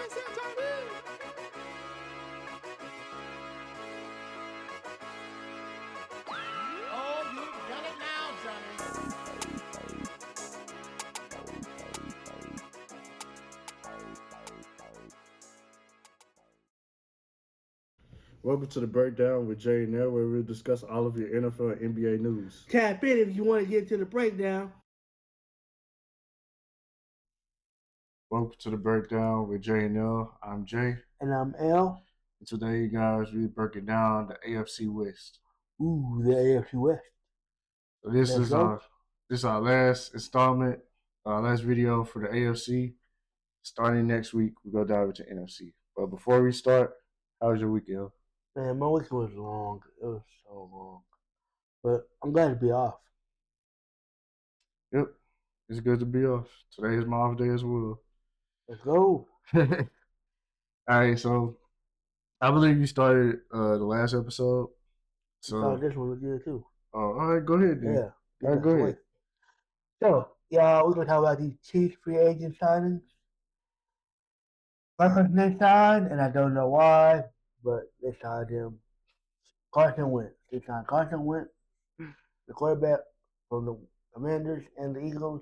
Oh, you've done it now, Johnny. Welcome to the breakdown with Jay and Nell, where we'll discuss all of your NFL and NBA news. Tap in if you want to get to the breakdown. Welcome to the breakdown with Jay and Nell. I'm Jay. And I'm L. And today, guys, we're breaking down the AFC West. Ooh, the AFC West. So this Let's is go. our last installment, last video for the AFC. Starting next week, we're going to dive into NFC. But before we start, how was your weekend? Man, my week was long. It was so long. But I'm glad to be off. Yep, it's good to be off. Today is my off day as well. Let's go. All right, so I believe you started the last episode. So this one was good too. all right, go ahead then. Yeah. All right, go ahead. So, yeah, we're going to talk about these Chiefs free agent signings. Broncos they signed, and I don't know why, but they signed him. Carson Wentz. They signed Carson Wentz, the quarterback from the Commanders and the Eagles.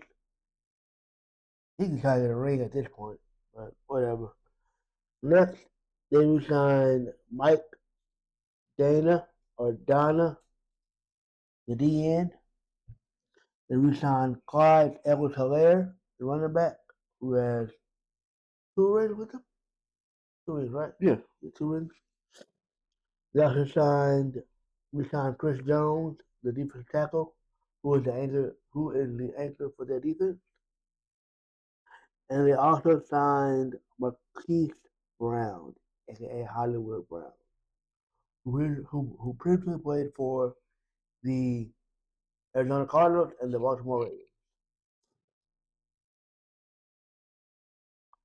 He can try to get a ring at this point, but whatever. Next, they re-signed Mike Dana, the DN. They re-signed Clyde Edwards-Helaire, the running back, who has 2 rings with him. 2 rings, right? Yeah. 2 rings. They also re-signed Chris Jones, the defensive tackle, who is the anchor for their defense. And they also signed Marquise Brown, aka Hollywood Brown, who previously played for the Arizona Cardinals and the Baltimore Ravens.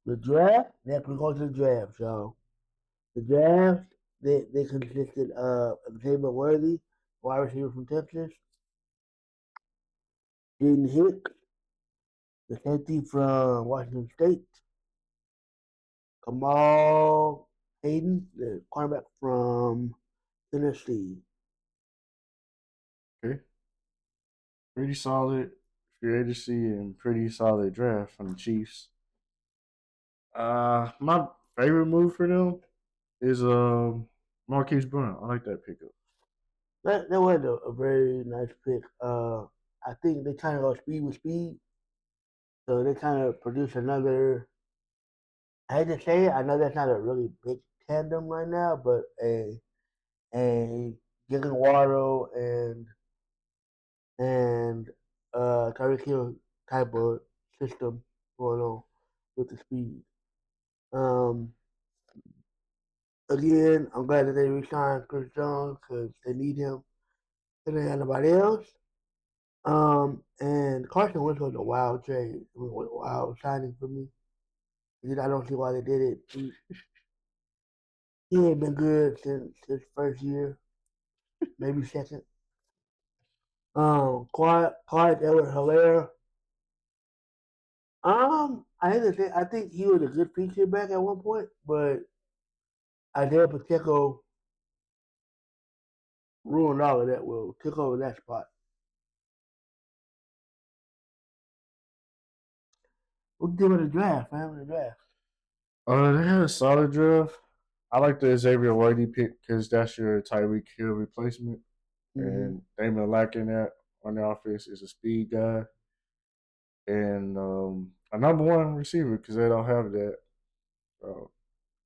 The draft, next we go to the draft. So the draft, they consisted of Xavier Worthy, wide receiver from Texas, Jaden Hicks, the safety from Washington State, Kamal Hayden, the cornerback from Tennessee. Okay. Pretty solid free agency and pretty solid draft from the Chiefs. My favorite move for them is Marquise Brown. I like that pickup. That was a very nice pick. I think they kind of go speed with speed. So they kind of produce another. I hate to say it, I know that's not a really big tandem right now, but a Jalen Waddle and Tyreek Hill type of system going on with the speed. Um, Again, I'm glad that they re-signed Chris Jones because they need him. They didn't have nobody else. And Carson Wentz was a wild trade. It was a wild signing for me. I don't see why they did it. He ain't been good since his first year, maybe second. Clyde Edwards-Helaire. I hate to say, I think he was a good feature back at one point, but Isaiah Pacheco ruined all of that. Will took over that spot. We'll give it a draft, man. The draft. They had a solid draft. I like the Xavier Worthy pick because that's your Tyreek Hill replacement. And they've been lacking that on the offense is a speed guy and a number one receiver because they don't have that.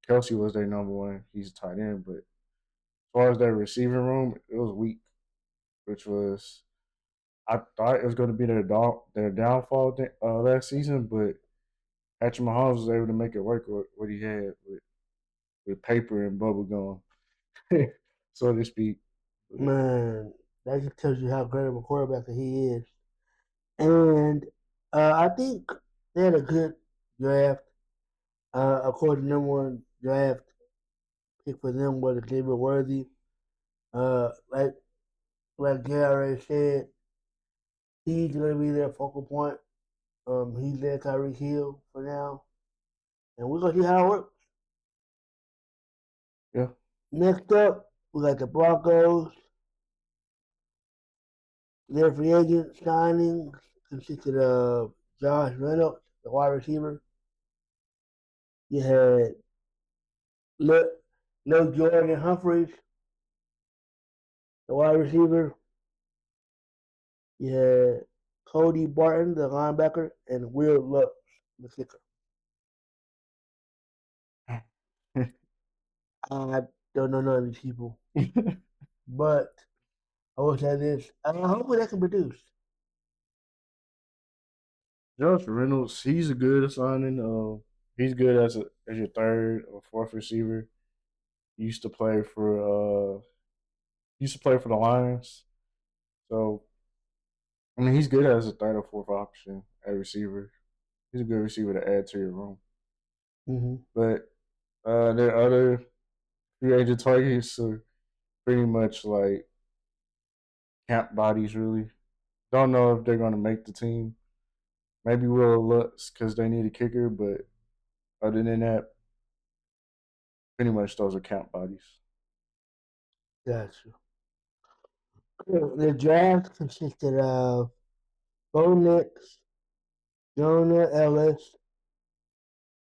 Kelsey was their number one. He's a tight end, but as far as their receiving room, it was weak, which was I thought it was going to be their downfall last season, but Patrick Mahomes was able to make it work with what he had with paper and bubble gum, so to speak. Man, that just tells you how great of a quarterback that he is. And I think they had a good draft. Of course, the number one draft pick for them was Xavier Worthy. Like Gary already said, he's going to be their focal point. He's their Tyreek Hill for now. And we're going to see how it works. Next up, we got the Broncos. Their free agent signings consisted of Josh Reynolds, the wide receiver. You had Lil Jordan Humphreys, the wide receiver. You had Cody Barton, the linebacker, and Will Lutz, the kicker. I don't know none of these people, but I will say this: hopefully they can produce. Josh Reynolds, he's a good signing. He's good as your third or fourth receiver. He used to play for the Lions. So I mean, he's good as a third or fourth option at receiver. He's a good receiver to add to your room. Mm-hmm. But their other free agent targets are pretty much like camp bodies. Really, don't know if they're going to make the team. Maybe Will Lutz because they need a kicker, but other than that, pretty much those are camp bodies. Gotcha. The draft consisted of Bo Nix, Jonah Ellis,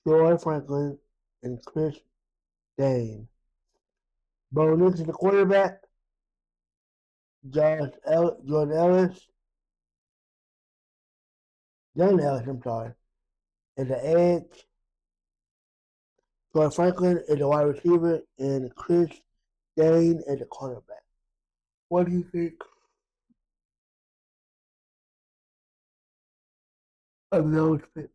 Troy Franklin, and Chris Dane. Bo Nix is the quarterback. Jordan Ellis, Jonah Ellis, I'm sorry, is the edge. Troy Franklin is the wide receiver, and Chris Dane is the cornerback. What do you think of those picks?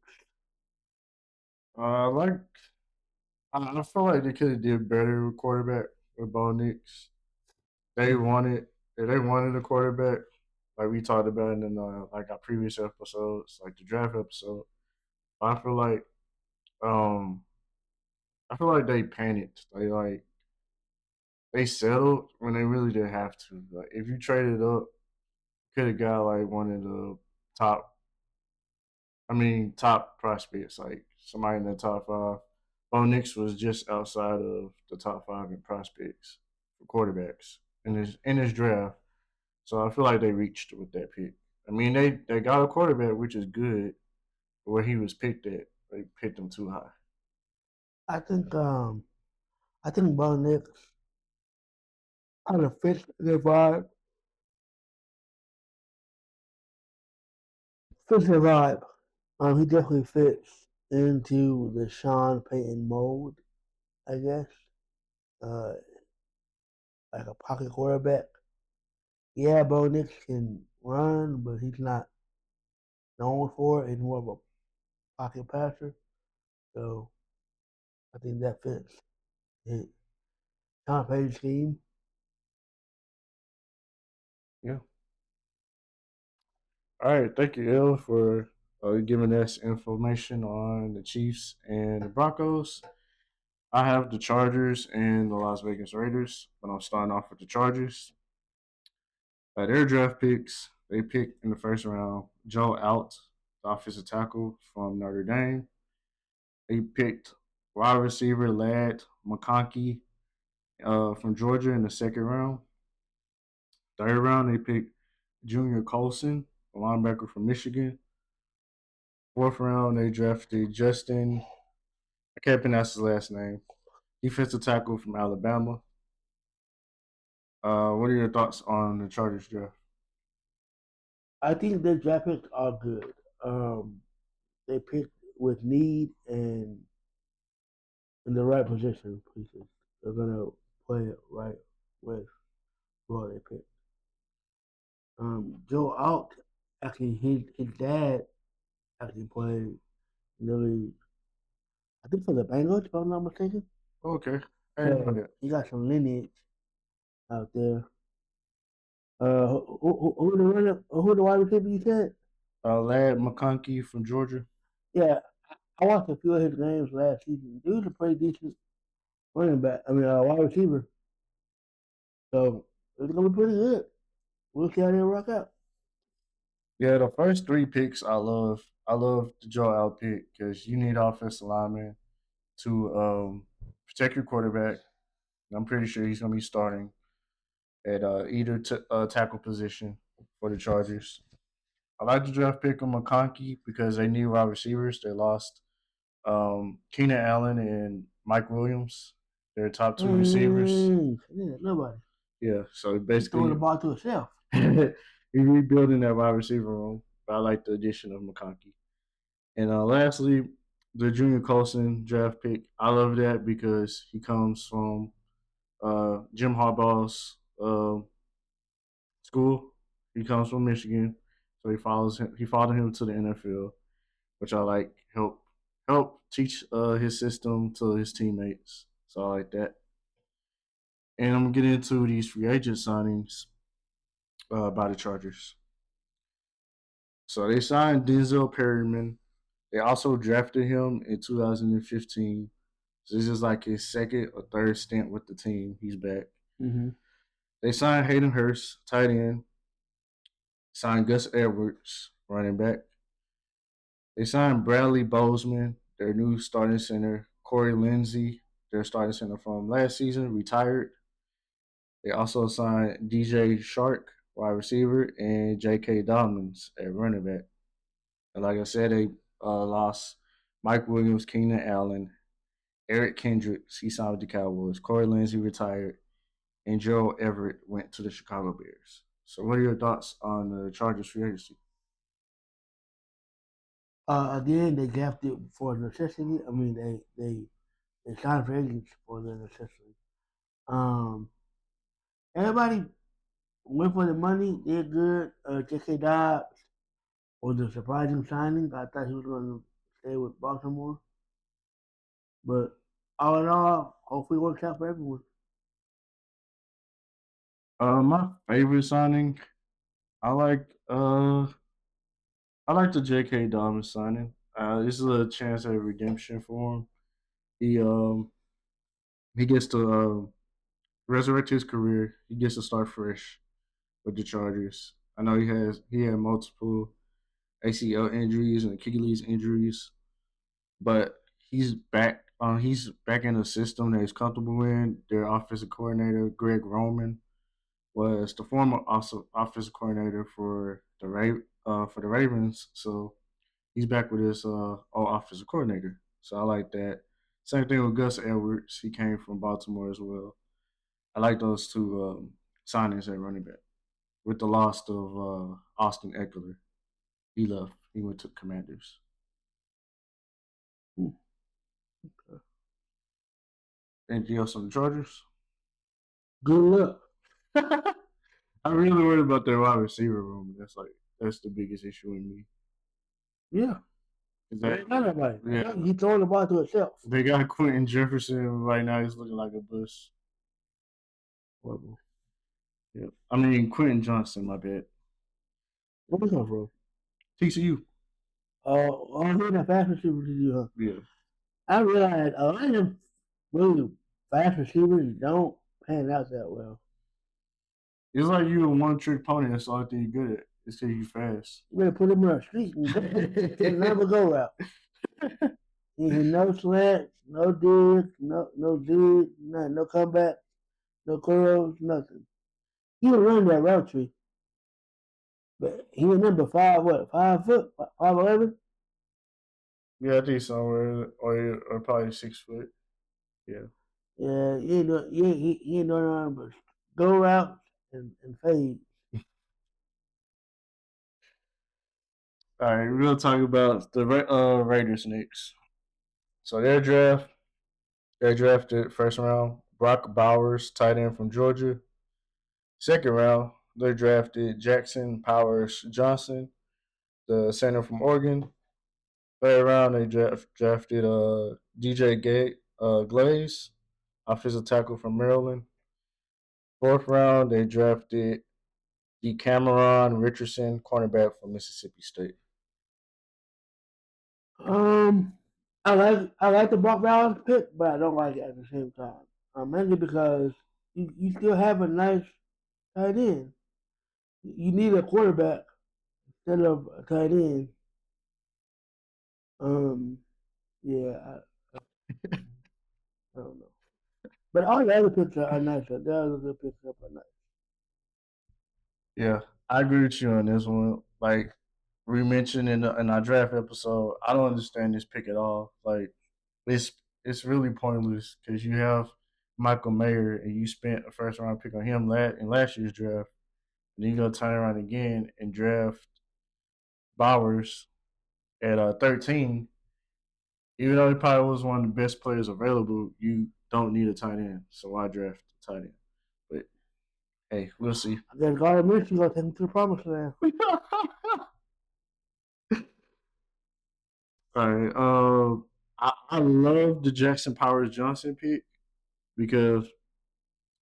Like I feel like they could have did better with quarterback with Bo Nix. They wanted they wanted a quarterback like we talked about in like our previous episodes, like the draft episode. I feel like um I feel like they panicked. They settled when they really didn't have to. Like if you traded up, could have got like one of the top top prospects, like somebody in the top five. Bo Nix was just outside of the top five in prospects for quarterbacks in his draft. So I feel like they reached with that pick. I mean, they got a quarterback, which is good. Where he was picked at, they picked him too high. I think I think Bo Nix kind of fits the vibe. Fits the vibe. He definitely fits into the Sean Payton mold, I guess. Uh, like a pocket quarterback. Yeah, Bo Nix can run, but he's not known for it. He's more of a pocket passer. So I think that fits his Sean Payton's scheme. Yeah. All right. Thank you, Il, for giving us information on the Chiefs and the Broncos. I have the Chargers and the Las Vegas Raiders, but I'm starting off with the Chargers. Their draft picks, they picked in the first round Joe Alt, the offensive tackle from Notre Dame. They picked wide receiver Lad McConkey from Georgia in the second round. Third round, they picked Junior Colson, a linebacker from Michigan. Fourth round, they drafted Justin, I can't pronounce his last name, defensive tackle from Alabama. What are your thoughts on the Chargers draft? I think their draft picks are good. They picked with need and in the right position pieces. They're gonna play it right with who they pick. Joe Alt actually his dad actually played in the league. I think for the Bengals, if I'm not mistaken. Okay, I didn't know So that. he got some lineage out there. Who the wide receiver you said? Lad McConkey from Georgia. Yeah, I watched a few of his games last season. He was a pretty decent running back. Wide receiver. So it's gonna be pretty good. We'll see how they rock out. Yeah, the first three picks I love. I love the Joe Al pick because you need offensive linemen to protect your quarterback. I'm pretty sure he's going to be starting at either tackle position for the Chargers. I like the draft pick of McConkey because they need wide receivers. They lost Keenan Allen and Mike Williams. They're top two receivers. Yeah, nobody. Yeah, so He's throwing the basically ball to himself. he's rebuilding that wide receiver room. But I like the addition of McConkey. And lastly, the Junior Colson draft pick. I love that because he comes from Jim Harbaugh's school. He comes from Michigan, so he follows him. He followed him to the NFL, which I like. Help teach his system to his teammates. So I like that. And I'm gonna get into these free agent signings by the Chargers. So they signed Denzel Perryman. They also drafted him in 2015. So this is like his second or third stint with the team. He's back. Mm-hmm. They signed Hayden Hurst, tight end. Signed Gus Edwards, running back. They signed Bradley Bozeman, their new starting center. Corey Lindsey, their starting center from last season, retired. They also signed DJ Shark, wide receiver, and J.K. Dobbins at running back. And like I said, they lost Mike Williams, Keenan Allen, Eric Kendricks. He signed with the Cowboys. Corey Lindsey retired, and Joe Everett went to the Chicago Bears. So, what are your thoughts on the Chargers free agency? Again, they drafted for necessity. I mean, they signed for agents for the necessity. Everybody went for the money. They're good. J.K. Dobbs was a surprising signing. I thought he was going to stay with Baltimore, but all in all, hopefully it works out for everyone. My favorite signing, I like I like the J.K. Dobbins signing. This is a chance at redemption for him. He um he gets to resurrect his career. He gets to start fresh with the Chargers. I know he had multiple ACL injuries and Achilles injuries, but he's back. He's back in a system that he's comfortable in. Their offensive coordinator Greg Roman was the former also offensive coordinator for the Ravens. So he's back with his old offensive coordinator. So I like that. Same thing with Gus Edwards. He came from Baltimore as well. I like those two signings at running back. With the loss of Austin Eckler, he left. He went to Commanders. Hmm. Anything else on the Chargers? Good luck. I'm really worried about their wide receiver room. That's the biggest issue with me. Yeah. Is that Yeah. He's throwing the ball to himself. they got Quentin Jefferson right now. He's looking like a bus. Horrible. Yeah. I mean Quentin Johnson. My bad. Where we come from? TCU. I'm hearing that fast receivers to you, huh? Yeah. I realized a lot of them really fast receivers don't pan out that well. It's like you a one trick pony. That's the only thing you're good at. It's because you fast. You better put them in the street and never go route. No slants, no digs, no digs, no comeback, no curls, nothing. He don't run that route tree. But he was number 5 foot, 5'11"? Yeah, I think somewhere or probably 6 foot. Yeah. Yeah, he ain't doing nothing but go routes and fade. All right, we're gonna talk about the Raiders next. So they drafted first round Brock Bowers, tight end from Georgia. Second round, they drafted Jackson Powers Johnson, the center from Oregon. Third round, they drafted DJ Glaze, offensive tackle from Maryland. Fourth round, they drafted Cameron Richardson, cornerback from Mississippi State. Um, I like the Brock Bowers pick, but I don't like it at the same time. Mainly because you still have a nice tight end. You need a quarterback instead of a tight end. Um, yeah, I don't know. But all the other picks are nice. The other good picks are nice. Yeah, I agree with you on this one. Like we mentioned in our draft episode, I don't understand this pick at all. Like it's it's really pointless because you have Michael Mayer and you spent a first round pick on him in last year's draft, and then you go turn around again and draft Bowers at 13. Even though he probably was one of the best players available, you don't need a tight end, so why draft a tight end? But hey, we'll see. I guess God admits you gonna take him to the promised land. All right. I love the Jackson Powers Johnson pick because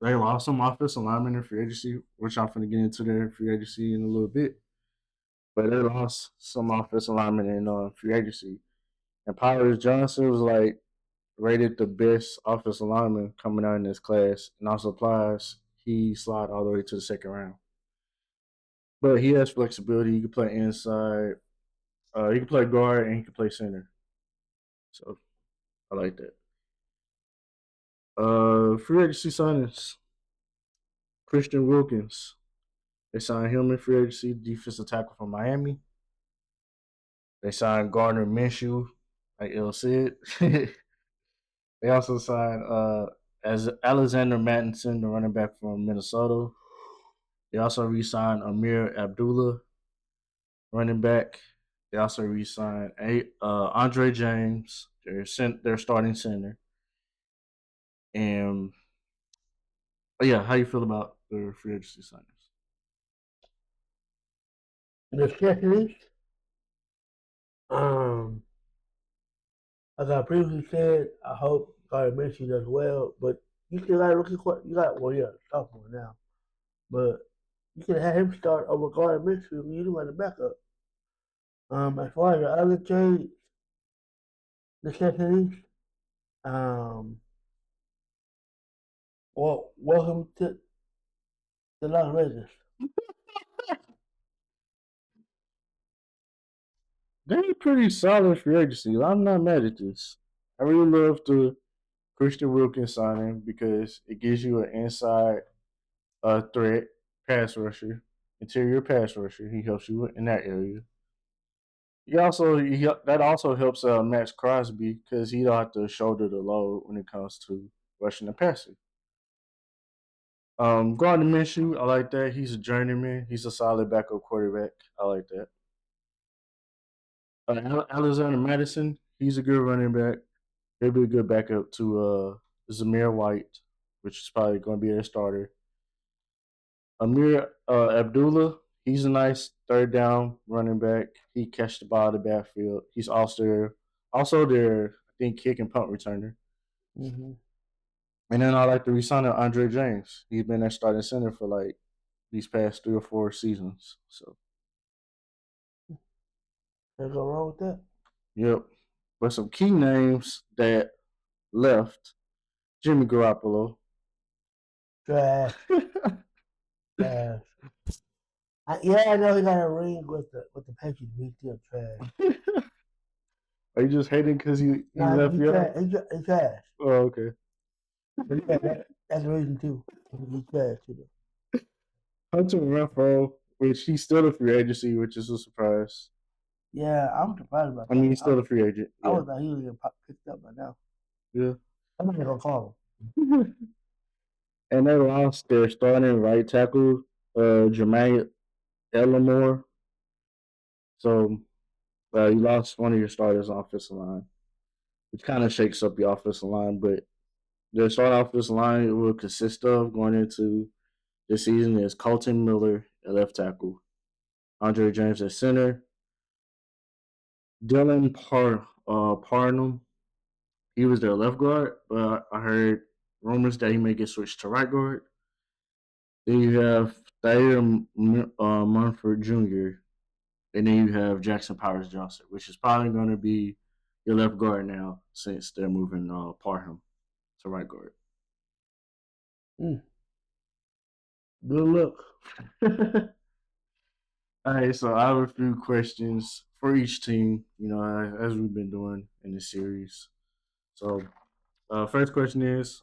they lost some offensive linemen in free agency, which I'm going to get into their free agency in a little bit. But they lost some offensive linemen in free agency, and Powers Johnson was like rated the best offensive lineman coming out in this class, and also applies he slide all the way to the second round. But he has flexibility. He can play inside. He can play guard and he can play center. So I like that. Free agency signings. Christian Wilkins. They signed him in free agency, defensive tackle from Miami. They signed Gardner Minshew, like Il said. They also signed as Alexander Mattinson, the running back from Minnesota. They also re-signed Amir Abdullah, running back. They also re-signed Andre James, their starting center. And yeah, how you feel about the free agency signings? Necessities. Um, as I previously said, I hope God admits you does well. But you still got a rookie quarterback. You got sophomore now. But you could have him start over Gardner Minshew and use him as a backup. As far as the other trade necessities, um, well, welcome to Las Vegas. They're pretty solid free agency. I'm not mad at this. I really love the Christian Wilkins signing because it gives you an inside threat pass rusher, interior pass rusher. He helps you in that area. That also helps Max Crosby because he don't have to shoulder the load when it comes to rushing and passing. Gardner Minshew, I like that. He's a journeyman. He's a solid backup quarterback. I like that. Alexander Madison, he's a good running back. He'll be a good backup to Zamir White, which is probably going to be their starter. Amir Abdullah, he's a nice third down running back. He catch the ball in the backfield. He's also their I think kick and punt returner. Mm-hmm. And then I like the resign of Andre James. He's been their starting center for like these past 3 or 4 seasons. So Can't go wrong with that. yep. But some key names that left: Jimmy Garoppolo. Trash. Trash. I know he got a ring with the Patriots, but he's still trash. Are you just hating because he left He's you? trash. He's trash. Oh, okay. But yeah, that's the reason too. He's trash too. Hunter Renfro, which he's still a free agency, which is a surprise. Yeah, I'm surprised about I that. mean, he's still a free agent. I Yeah. was like, he was getting picked up by now. Yeah. I'm not gonna call him. And they lost their starting right tackle, Jermaine Ellamore. So you lost one of your starters on offensive line, which kind of shakes up your offensive line. But their starting offensive line will consist of going into this season is Colton Miller at left tackle, Andre James at center, Parnum. He was their left guard, but I heard rumors that he may get switched to right guard. Then you have Thayer Munford Jr. And then you have Jackson Powers Johnson, which is probably going to be your left guard now since they're moving Parham to right guard. Good look. All right, so I have a few questions for each team, as we've been doing in this series. So, first question is,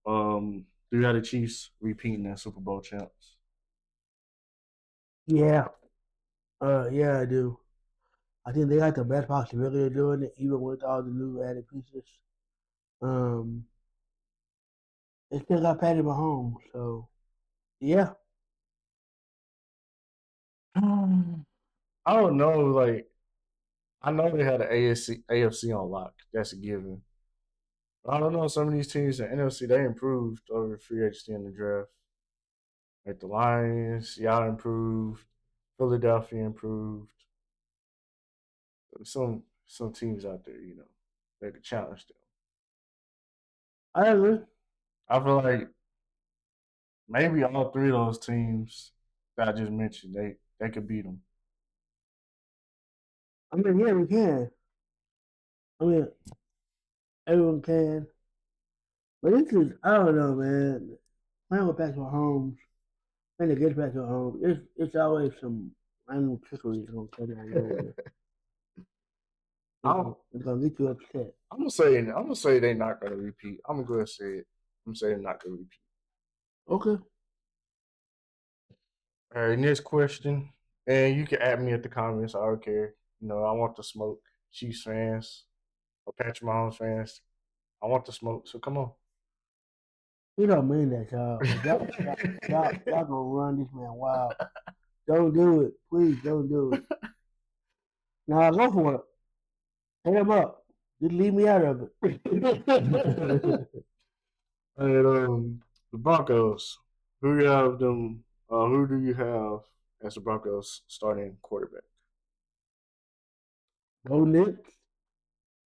Do you have the Chiefs repeating as Super Bowl champs? Yeah. Yeah, I do. I think they got the best possibility of doing it, even with all the new added pieces. Um, they still got Patty Mahomes, so yeah. I don't know. Like I know they had the AFC on lock. That's a given. I don't know. Some of these teams in NFC they improved over free agency in the draft. Like the Lions, y'all improved. Philadelphia improved. Some teams out there, they could challenge them. I agree. I feel like maybe all three of those teams that I just mentioned, they could beat them. I mean, yeah, we can. I mean, everyone can. But this is, I don't know, man. Playing with Patrick Mahomes, playing against Patrick Mahomes, it's always some random trickery that's going to come out of nowhere. I'm, It's going to get you upset. I'm gonna say they're not gonna repeat. I'm gonna go ahead and say it. I'm gonna say they're not gonna repeat. Okay. All right, next question. And you can add me at the comments. I don't care. I want the smoke. Chiefs fans or Patrick Mahomes fans. I want the smoke. So come on. You don't mean that, y'all. But y'all gonna run this man wild. Don't do it. Please don't do it. Now go for it. Hit him up. Just leave me out of it. And the Broncos. Who you have them? Who do you have as the Broncos starting quarterback? Go Knicks.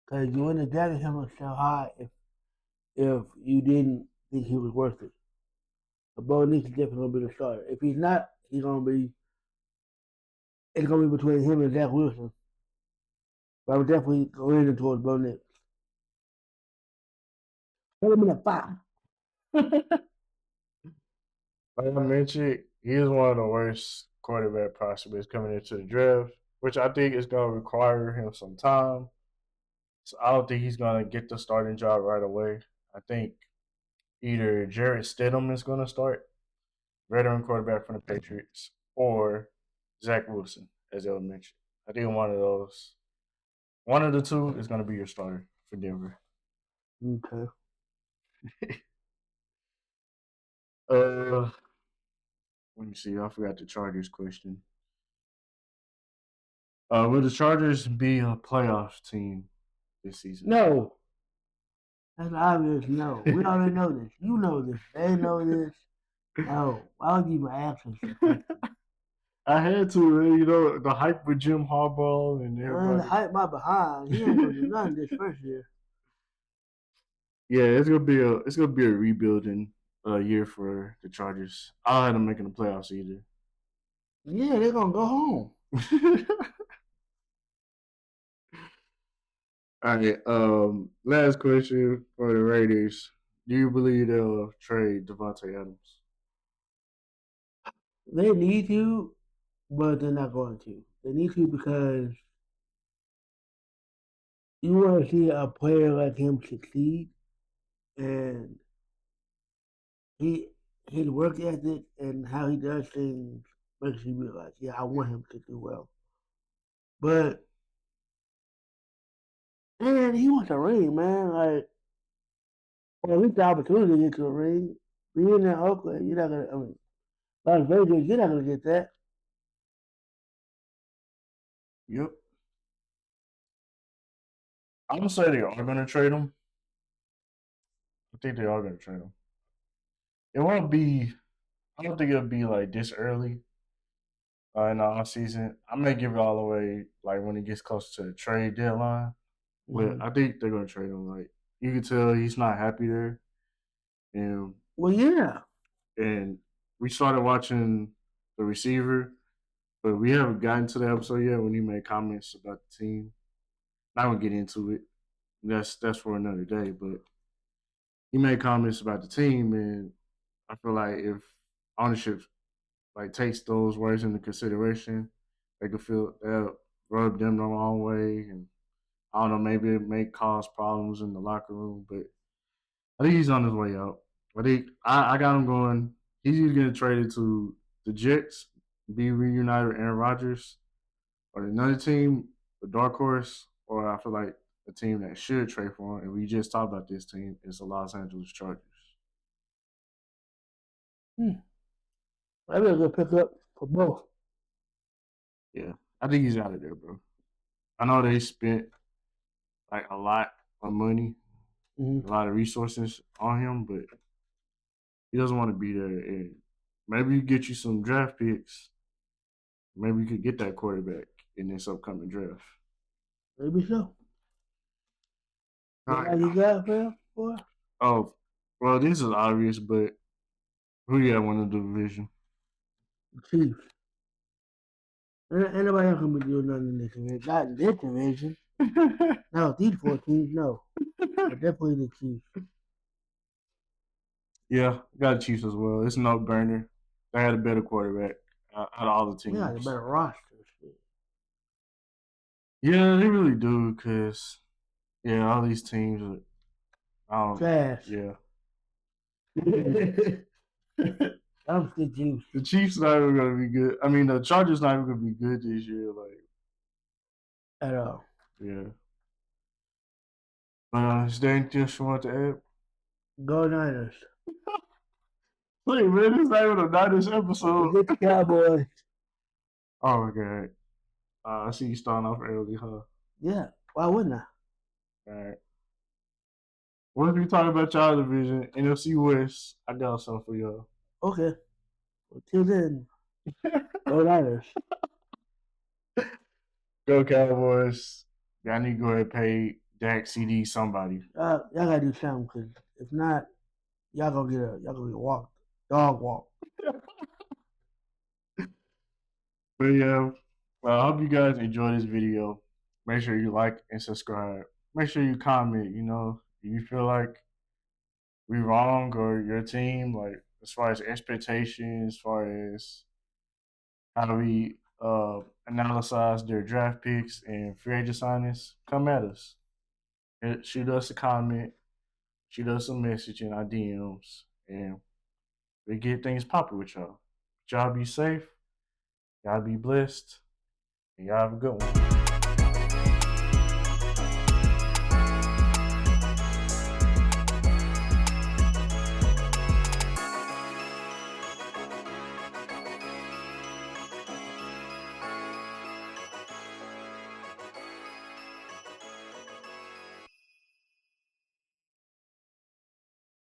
Because you wouldn't have drafted him so high if you didn't think he was worth it. But Bo Nix is definitely gonna be the starter. If he's not, it's gonna be between him and Zach Wilson. But I'm definitely leaning towards Bo Nix. Put him in a five. Like I mentioned, he is one of the worst quarterback prospects coming into the draft, which I think is going to require him some time. So I don't think he's going to get the starting job right away. I think either Jarrett Stidham is going to start, veteran quarterback from the Patriots, or Zach Wilson, as they mentioned. I think one of the two is going to be your starter for Denver. Okay. Uh, Let me see. I forgot the Chargers question. Will the Chargers be a playoff team this season? No. That's obvious. No. We already know this. You know this. They know this. No. Why would you even ask us that question? I had to, man. The hype with Jim Harbaugh and Man, everybody. hype my behind. He ain't gonna do nothing this first year. Yeah, it's gonna be a rebuilding year for the Chargers. I don't have them making the playoffs either. Yeah, they're gonna go home. All right. Last question for the Raiders. Do you believe they'll trade Devontae Adams? They need to, but they're not going to. They need to because you want to see a player like him succeed, and he his work ethic and how he does things makes you realize, yeah, I want him to do well. But man, he wants a ring, man. Like, or at least the opportunity to get to a ring. Being in Oakland, you're not gonna. I mean, Las Vegas, you're not gonna get that. Yep. I'm gonna say they are gonna trade him. I think they are gonna trade him. It won't be. I don't think it'll be like this early in the off season. I may give it all away like when it gets close to the trade deadline. But Mm-hmm. I think they're gonna trade him. Like you can tell he's not happy there, and Well, yeah. and we started watching the receiver, but we haven't gotten to the episode yet when he made comments about the team. Not gonna get into it. That's for another day. But he made comments about the team, and I feel like if ownership like takes those words into consideration, they could feel that rub them the wrong way, and I don't know, maybe it may cause problems in the locker room. But I think he's on his way out. But I got him going. He's either getting traded to the Jets, be reunited with Aaron Rodgers, or another team, the dark horse, or I feel like a team that should trade for him. And we just talked about this team. It's the Los Angeles Chargers. That'd be a good pickup for both. Yeah, I think he's out of there, bro. I know they spent like a lot of money, Mm-hmm. a lot of resources on him, but he doesn't want to be there. And maybe you get you some draft picks. Maybe you could get that quarterback in this upcoming draft. Maybe so. All right. You got, fam? Boy? Oh, well, this is obvious, but who you got winning the division? The Chiefs. Ain't nobody else gonna be doing nothing in this division. Not in this division. No, these 4 teams, no. But definitely the Chiefs. Yeah, got the Chiefs as well. It's no burner. They had a better quarterback out of all the teams. Yeah, the better roster. Yeah, they really do, because, yeah, all these teams are, Trash. Yeah. I'm the Chiefs. The Chiefs not even going to be good. I mean, the Chargers not even going to be good this year. Like, At all. yeah. Is there anything else you want to add? Go Niners. Wait, man, this is not even a Niners episode. Get the Cowboys. Oh, my God. I see you starting off early, huh? Yeah. Why wouldn't I? All right. What if we talk about y'all division, NFC West? I got something for y'all. Okay. Well, till then, go Niners. Go Cowboys. Y'all need to go ahead and pay Dak, CD, somebody. Y'all gotta do something, because if not, y'all gonna get walked. Dog walk. But yeah, well, I hope you guys enjoy this video. Make sure you like and subscribe. Make sure you comment. You know, if you feel like we wrong or your team, like as far as expectations, as far as how we analyze their draft picks and free agent signings, come at us. Shoot us a comment, shoot us a message in our DMs, and we get things popping with y'all. Y'all be safe, y'all be blessed, and y'all have a good one.